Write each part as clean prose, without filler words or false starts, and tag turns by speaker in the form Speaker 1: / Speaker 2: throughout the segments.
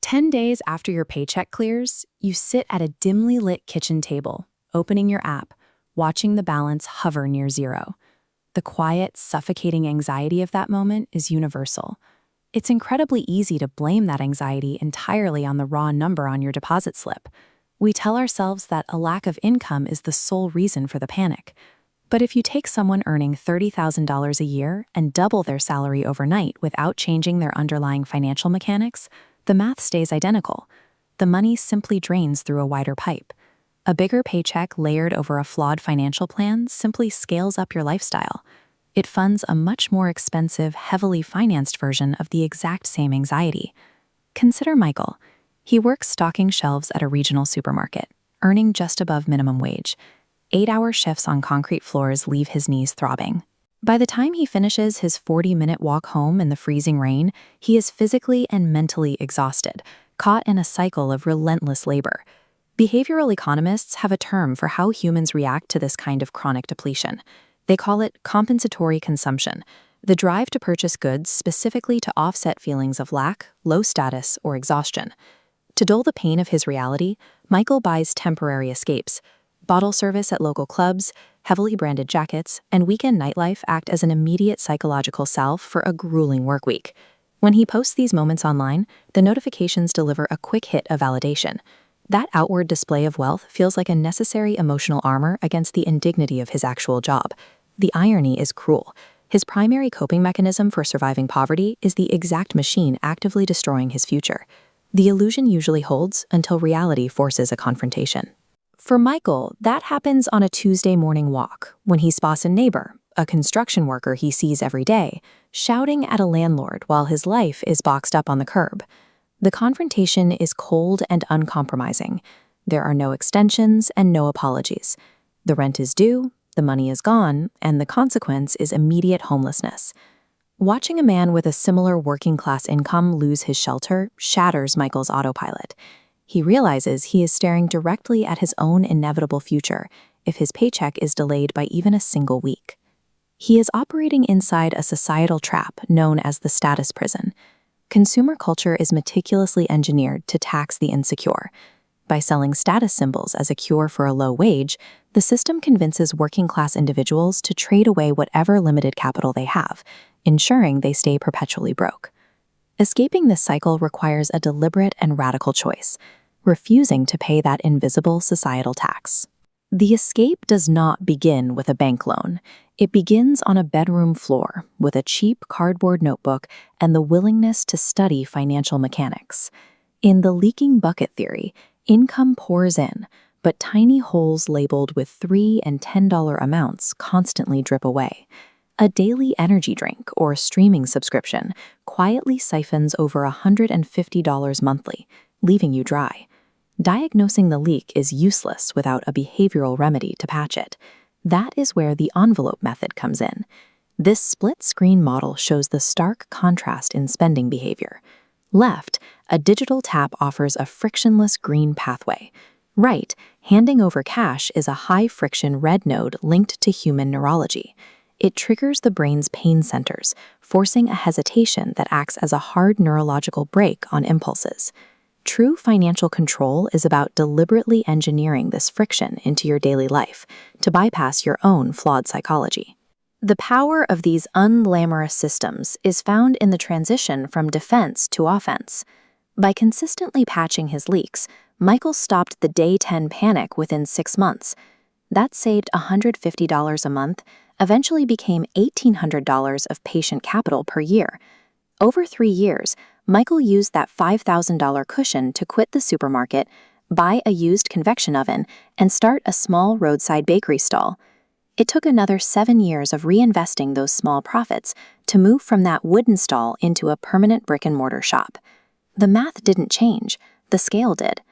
Speaker 1: 10 days after your paycheck clears, you sit at a dimly lit kitchen table, opening your app, watching the balance hover near zero. The quiet, suffocating anxiety of that moment is universal. It's incredibly easy to blame that anxiety entirely on the raw number on your deposit slip. We tell ourselves that a lack of income is the sole reason for the panic. But if you take someone earning $30,000 a year and double their salary overnight without changing their underlying financial mechanics, the math stays identical. The money simply drains through a wider pipe. A bigger paycheck layered over a flawed financial plan simply scales up your lifestyle. It funds a much more expensive, heavily financed version of the exact same anxiety. Consider Michael. He works stocking shelves at a regional supermarket, earning just above minimum wage. 8-hour shifts on concrete floors leave his knees throbbing. By the time he finishes his 40-minute walk home in the freezing rain, he is physically and mentally exhausted, caught in a cycle of relentless labor. Behavioral economists have a term for how humans react to this kind of chronic depletion. They call it compensatory consumption, the drive to purchase goods specifically to offset feelings of lack, low status, or exhaustion. To dull the pain of his reality, Michael buys temporary escapes. Bottle service at local clubs, heavily branded jackets, and weekend nightlife act as an immediate psychological salve for a grueling workweek. When he posts these moments online, the notifications deliver a quick hit of validation. That outward display of wealth feels like a necessary emotional armor against the indignity of his actual job. The irony is cruel. His primary coping mechanism for surviving poverty is the exact machine actively destroying his future. The illusion usually holds until reality forces a confrontation. For Michael, that happens on a Tuesday morning walk, when he spots a neighbor, a construction worker he sees every day, shouting at a landlord while his life is boxed up on the curb. The confrontation is cold and uncompromising. There are no extensions and no apologies. The rent is due, the money is gone, and the consequence is immediate homelessness. Watching a man with a similar working-class income lose his shelter shatters Michael's autopilot. He realizes he is staring directly at his own inevitable future if his paycheck is delayed by even a single week. He is operating inside a societal trap known as the status prison. Consumer culture is meticulously engineered to tax the insecure. By selling status symbols as a cure for a low wage, the system convinces working-class individuals to trade away whatever limited capital they have, ensuring they stay perpetually broke. Escaping this cycle requires a deliberate and radical choice, refusing to pay that invisible societal tax. The escape does not begin with a bank loan. It begins on a bedroom floor with a cheap cardboard notebook and the willingness to study financial mechanics. In the leaking bucket theory, income pours in, but tiny holes labeled with $3 and $10 amounts constantly drip away. A daily energy drink or streaming subscription quietly siphons over $150 monthly, leaving you dry. Diagnosing the leak is useless without a behavioral remedy to patch it. That is where the envelope method comes in. This split-screen model shows the stark contrast in spending behavior. Left, a digital tap offers a frictionless green pathway. Right, handing over cash is a high-friction red node linked to human neurology. It triggers the brain's pain centers, forcing a hesitation that acts as a hard neurological brake on impulses. True financial control is about deliberately engineering this friction into your daily life to bypass your own flawed psychology. The power of these unglamorous systems is found in the transition from defense to offense. By consistently patching his leaks, Michael stopped the day 10 panic within 6 months. That saved $150 a month, eventually became $1,800 of patient capital per year. Over 3 years, Michael used that $5,000 cushion to quit the supermarket, buy a used convection oven, and start a small roadside bakery stall. It took another 7 years of reinvesting those small profits to move from that wooden stall into a permanent brick-and-mortar shop. The math didn't change, the scale did.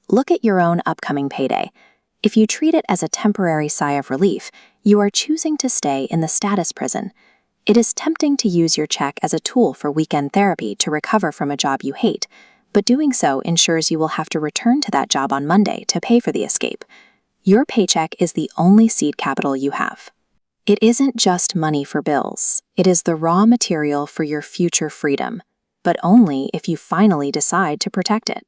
Speaker 1: Look at your own upcoming payday. If you treat it as a temporary sigh of relief, you are choosing to stay in the status prison. It is tempting to use your check as a tool for weekend therapy to recover from a job you hate, but doing so ensures you will have to return to that job on Monday to pay for the escape. Your paycheck is the only seed capital you have. It isn't just money for bills. It is the raw material for your future freedom. but only if you finally decide to protect it.